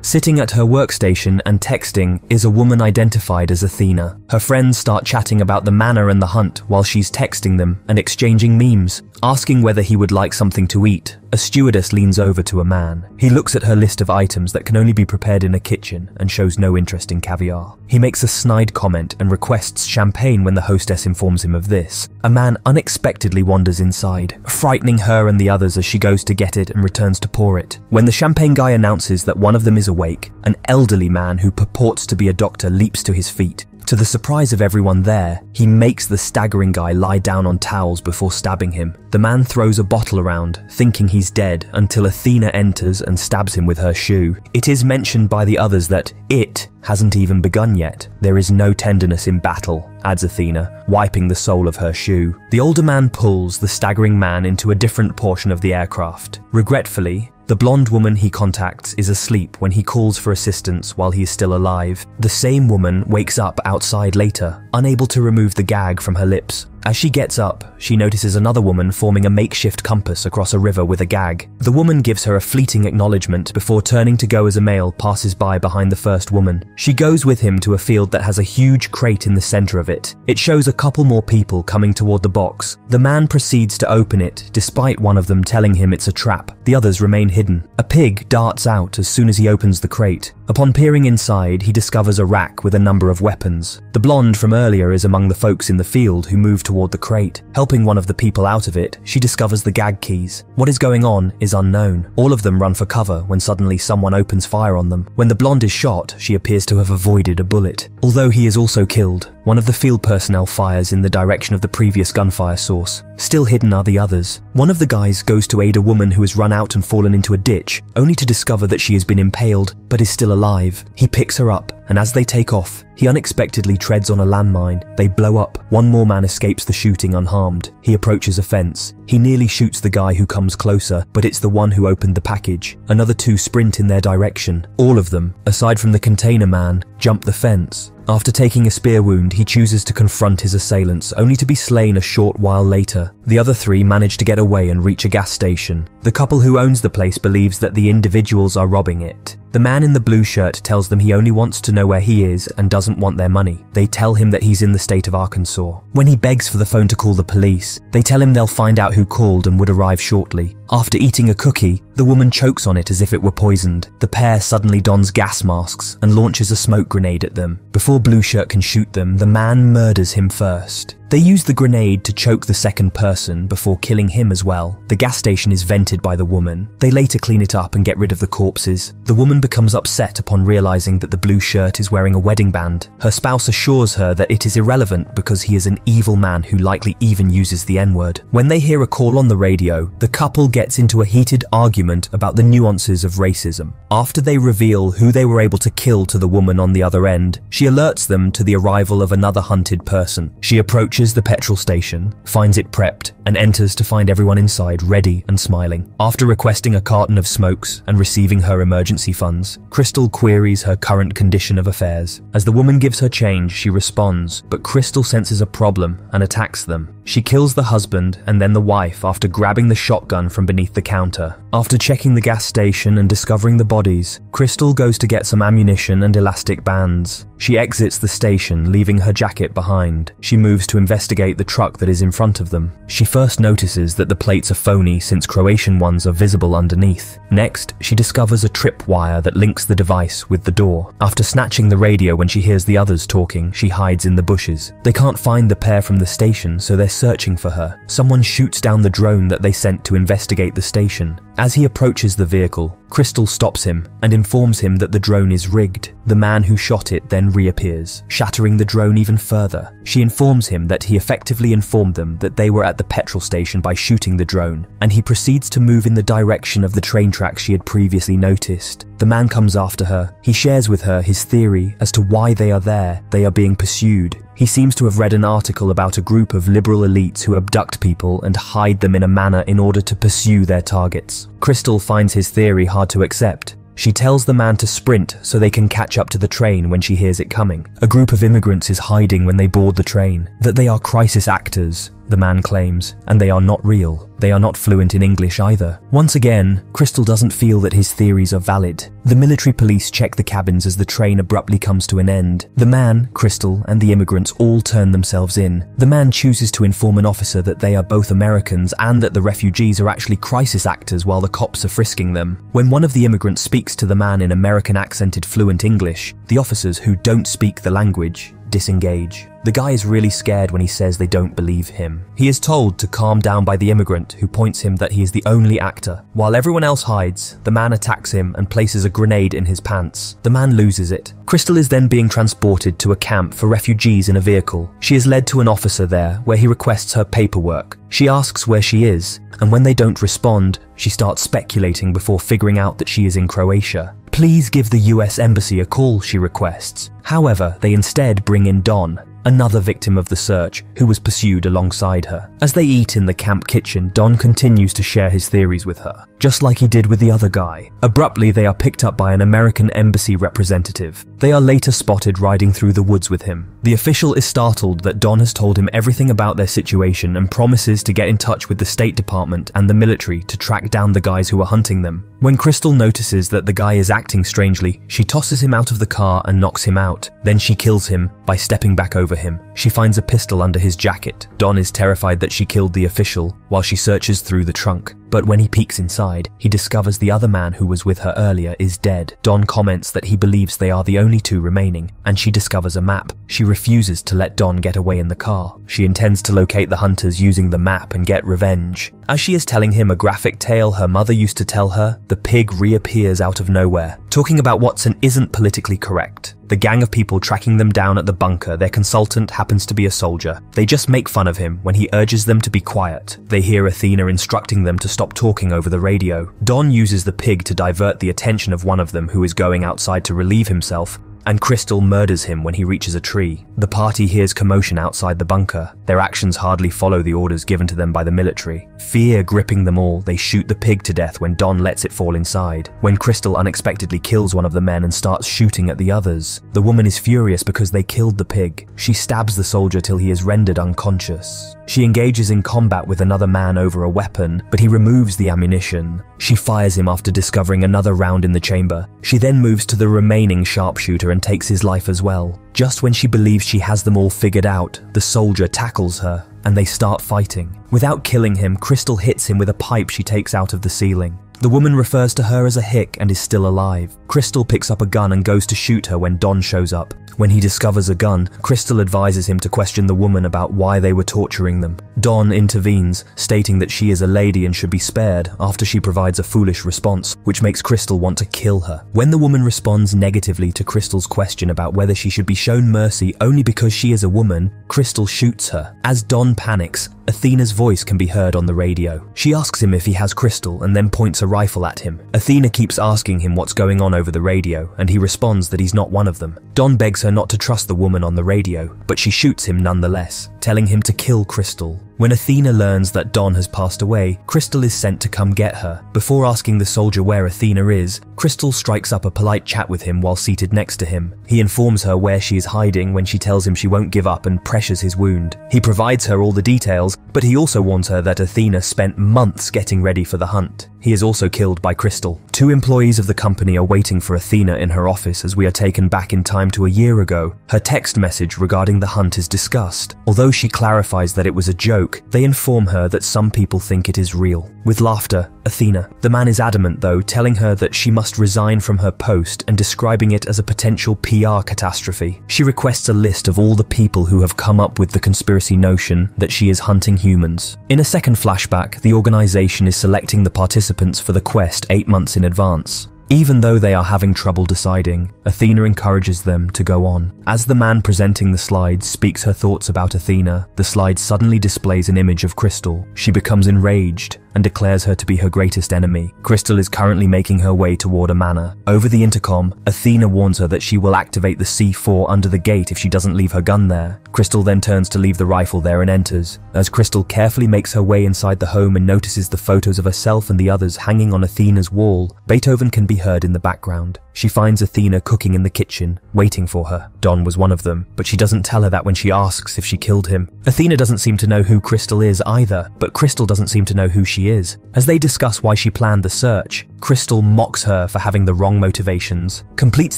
Sitting at her workstation and texting is a woman identified as Athena. Her friends start chatting about the manor and the hunt while she's texting them and exchanging memes. Asking whether he would like something to eat, a stewardess leans over to a man. He looks at her list of items that can only be prepared in a kitchen and shows no interest in caviar. He makes a snide comment and requests champagne when the hostess informs him of this. A man unexpectedly wanders inside, frightening her and the others as she goes to get it and returns to pour it. When the champagne guy announces that one of them is awake, an elderly man who purports to be a doctor leaps to his feet. To the surprise of everyone there, he makes the staggering guy lie down on towels before stabbing him. The man throws a bottle around, thinking he's dead, until Athena enters and stabs him with her shoe. It is mentioned by the others that it hasn't even begun yet. There is no tenderness in battle, adds Athena, wiping the sole of her shoe. The older man pulls the staggering man into a different portion of the aircraft. Regretfully, the blonde woman he contacts is asleep when he calls for assistance while he is still alive. The same woman wakes up outside later, unable to remove the gag from her lips. As she gets up, she notices another woman forming a makeshift compass across a river with a gag. The woman gives her a fleeting acknowledgement before turning to go as a male passes by behind the first woman. She goes with him to a field that has a huge crate in the center of it. It shows a couple more people coming toward the box. The man proceeds to open it, despite one of them telling him it's a trap. The others remain hidden. A pig darts out as soon as he opens the crate. Upon peering inside, he discovers a rack with a number of weapons. The blonde from earlier is among the folks in the field who move toward the crate. Helping one of the people out of it, she discovers the gag keys. What is going on is unknown. All of them run for cover when suddenly someone opens fire on them. When the blonde is shot, she appears to have avoided a bullet. Although he is also killed, one of the field personnel fires in the direction of the previous gunfire source. Still hidden are the others. One of the guys goes to aid a woman who has run out and fallen into a ditch, only to discover that she has been impaled, but is still alive. He picks her up, and as they take off, he unexpectedly treads on a landmine. They blow up. One more man escapes the shooting unharmed. He approaches a fence. He nearly shoots the guy who comes closer, but it's the one who opened the package. Another two sprint in their direction. All of them, aside from the container man, jump the fence. After taking a spear wound, he chooses to confront his assailants, only to be slain a short while later. The other three manage to get away and reach a gas station. The couple who owns the place believes that the individuals are robbing it. The man in the blue shirt tells them he only wants to know where he is and doesn't want their money. They tell him that he's in the state of Arkansas. When he begs for the phone to call the police, they tell him they'll find out who called and would arrive shortly. After eating a cookie, the woman chokes on it as if it were poisoned. The pair suddenly dons gas masks and launches a smoke grenade at them. Before Blue Shirt can shoot them, the man murders him first. They use the grenade to choke the second person before killing him as well. The gas station is vented by the woman. They later clean it up and get rid of the corpses. The woman becomes upset upon realizing that the blue shirt is wearing a wedding band. Her spouse assures her that it is irrelevant because he is an evil man who likely even uses the N-word. When they hear a call on the radio, the couple gets into a heated argument about the nuances of racism. After they reveal who they were able to kill to the woman on the other end, she alerts them to the arrival of another hunted person. She approaches the petrol station, finds it prepped, and enters to find everyone inside ready and smiling. After requesting a carton of smokes and receiving her emergency funds, Crystal queries her current condition of affairs. As the woman gives her change, she responds, but Crystal senses a problem and attacks them. She kills the husband and then the wife after grabbing the shotgun from beneath the counter. After checking the gas station and discovering the bodies, Crystal goes to get some ammunition and elastic bands. She exits the station, leaving her jacket behind. She moves to investigate the truck that is in front of them. She first notices that the plates are phony since Croatian ones are visible underneath. Next, she discovers a tripwire that links the device with the door. After snatching the radio when she hears the others talking, she hides in the bushes. They can't find the pair from the station, so they're searching for her. Someone shoots down the drone that they sent to investigate the station. As he approaches the vehicle, Crystal stops him and informs him that the drone is rigged. The man who shot it then reappears, shattering the drone even further. She informs him that he effectively informed them that they were at the petrol station by shooting the drone, and he proceeds to move in the direction of the train tracks she had previously noticed. The man comes after her. He shares with her his theory as to why they are there. They are being pursued. He seems to have read an article about a group of liberal elites who abduct people and hide them in a manor in order to pursue their targets. Crystal finds his theory hard to accept. She tells the man to sprint so they can catch up to the train when she hears it coming. A group of immigrants is hiding when they board the train, that they are crisis actors. the man claims, and they are not real. They are not fluent in English either. Once again, Crystal doesn't feel that his theories are valid. The military police check the cabins as the train abruptly comes to an end. The man, Crystal, and the immigrants all turn themselves in. The man chooses to inform an officer that they are both Americans and that the refugees are actually crisis actors while the cops are frisking them. When one of the immigrants speaks to the man in American accented fluent English, the officers who don't speak the language disengage. The guy is really scared when he says they don't believe him. He is told to calm down by the immigrant, who points him that he is the only actor. While everyone else hides, the man attacks him and places a grenade in his pants. The man loses it. Crystal is then being transported to a camp for refugees in a vehicle. She is led to an officer there where he requests her paperwork. She asks where she is, and when they don't respond, she starts speculating before figuring out that she is in Croatia. Please give the US Embassy a call, she requests. However, they instead bring in Don, another victim of the search, who was pursued alongside her. As they eat in the camp kitchen, Don continues to share his theories with her, just like he did with the other guy. Abruptly, they are picked up by an American embassy representative. They are later spotted riding through the woods with him. The official is startled that Don has told him everything about their situation and promises to get in touch with the State Department and the military to track down the guys who are hunting them. When Crystal notices that the guy is acting strangely, she tosses him out of the car and knocks him out. Then she kills him by stepping back over him. She finds a pistol under his jacket. Don is terrified that she killed the official while she searches through the trunk. But when he peeks inside, he discovers the other man who was with her earlier is dead. Don comments that he believes they are the only two remaining, and she discovers a map. She refuses to let Don get away in the car. She intends to locate the hunters using the map and get revenge. As she is telling him a graphic tale her mother used to tell her, the pig reappears out of nowhere, talking about Watson isn't politically correct. The gang of people tracking them down at the bunker, their consultant happens to be a soldier. They just make fun of him when he urges them to be quiet. They hear Athena instructing them to stop talking over the radio. Don uses the pig to divert the attention of one of them who is going outside to relieve himself, and Crystal murders him when he reaches a tree. The party hears commotion outside the bunker. Their actions hardly follow the orders given to them by the military. Fear gripping them all, they shoot the pig to death when Don lets it fall inside. When Crystal unexpectedly kills one of the men and starts shooting at the others, the woman is furious because they killed the pig. She stabs the soldier till he is rendered unconscious. She engages in combat with another man over a weapon, but he removes the ammunition. She fires him after discovering another round in the chamber. She then moves to the remaining sharpshooter and takes his life as well. Just when she believes she has them all figured out, the soldier tackles her, and they start fighting. Without killing him, Crystal hits him with a pipe she takes out of the ceiling. The woman refers to her as a hick and is still alive. Crystal picks up a gun and goes to shoot her when Don shows up. When he discovers a gun, Crystal advises him to question the woman about why they were torturing them. Don intervenes, stating that she is a lady and should be spared after she provides a foolish response, which makes Crystal want to kill her. When the woman responds negatively to Crystal's question about whether she should be shown mercy only because she is a woman, Crystal shoots her. As Don panics, Athena's voice can be heard on the radio. She asks him if he has Crystal and then points a rifle at him. Athena keeps asking him what's going on over the radio, and he responds that he's not one of them. Don begs her not to trust the woman on the radio, but she shoots him nonetheless, telling him to kill Crystal. When Athena learns that Don has passed away, Crystal is sent to come get her. Before asking the soldier where Athena is, Crystal strikes up a polite chat with him while seated next to him. He informs her where she is hiding when she tells him she won't give up and pressures his wound. He provides her all the details, but he also warns her that Athena spent months getting ready for the hunt. He is also killed by Crystal. 2 employees of the company are waiting for Athena in her office as we are taken back in time to a year ago. Her text message regarding the hunt is discussed. Although she clarifies that it was a joke, they inform her that some people think it is real. With laughter, Athena. The man is adamant though, telling her that she must resign from her post and describing it as a potential PR catastrophe. She requests a list of all the people who have come up with the conspiracy notion that she is hunting humans. In a second flashback, the organization is selecting the participants for the quest 8 months in advance. Even though they are having trouble deciding, Athena encourages them to go on. As the man presenting the slides speaks her thoughts about Athena, the slide suddenly displays an image of Crystal. She becomes enraged and declares her to be her greatest enemy. Crystal is currently making her way toward a manor. Over the intercom, Athena warns her that she will activate the C4 under the gate if she doesn't leave her gun there. Crystal then turns to leave the rifle there and enters. As Crystal carefully makes her way inside the home and notices the photos of herself and the others hanging on Athena's wall, Beethoven can be heard in the background. She finds Athena cooking in the kitchen, waiting for her. Don was one of them, but she doesn't tell her that when she asks if she killed him. Athena doesn't seem to know who Crystal is either, but Crystal doesn't seem to know who she is. As they discuss why she planned the search, Crystal mocks her for having the wrong motivations, completes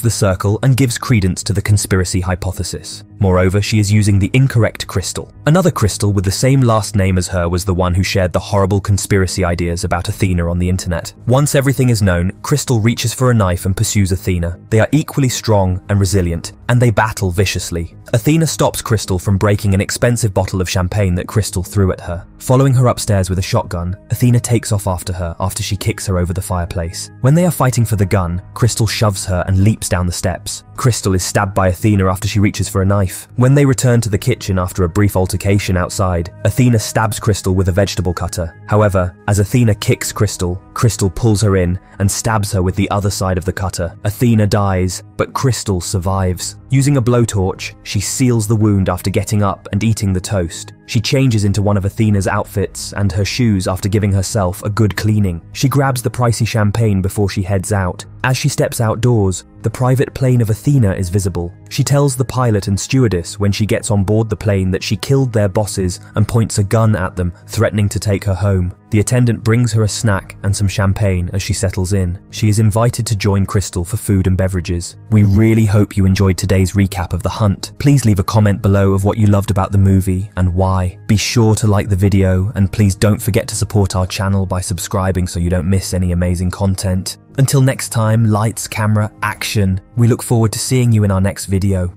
the circle, and gives credence to the conspiracy hypothesis. Moreover, she is using the incorrect Crystal. Another Crystal with the same last name as her was the one who shared the horrible conspiracy ideas about Athena on the internet. Once everything is known, Crystal reaches for a knife and pursues Athena. They are equally strong and resilient, and they battle viciously. Athena stops Crystal from breaking an expensive bottle of champagne that Crystal threw at her. Following her upstairs with a shotgun, Athena takes off after her after she kicks her over the fireplace. When they are fighting for the gun, Crystal shoves her and leaps down the steps. Crystal is stabbed by Athena after she reaches for a knife. When they return to the kitchen after a brief altercation outside, Athena stabs Crystal with a vegetable cutter. However, as Athena kicks Crystal, Crystal pulls her in and stabs her with the other side of the cutter. Athena dies, but Crystal survives. Using a blowtorch, she seals the wound after getting up and eating the toast. She changes into one of Athena's outfits and her shoes after giving herself a good cleaning. She grabs the pricey champagne before she heads out. As she steps outdoors, the private plane of Athena is visible. She tells the pilot and stewardess when she gets on board the plane that she killed their bosses and points a gun at them, threatening to take her home. The attendant brings her a snack and some champagne as she settles in. She is invited to join Crystal for food and beverages. We really hope you enjoyed today's recap of The Hunt. Please leave a comment below of what you loved about the movie and why. Be sure to like the video, and please don't forget to support our channel by subscribing so you don't miss any amazing content. Until next time, lights, camera, action. We look forward to seeing you in our next video.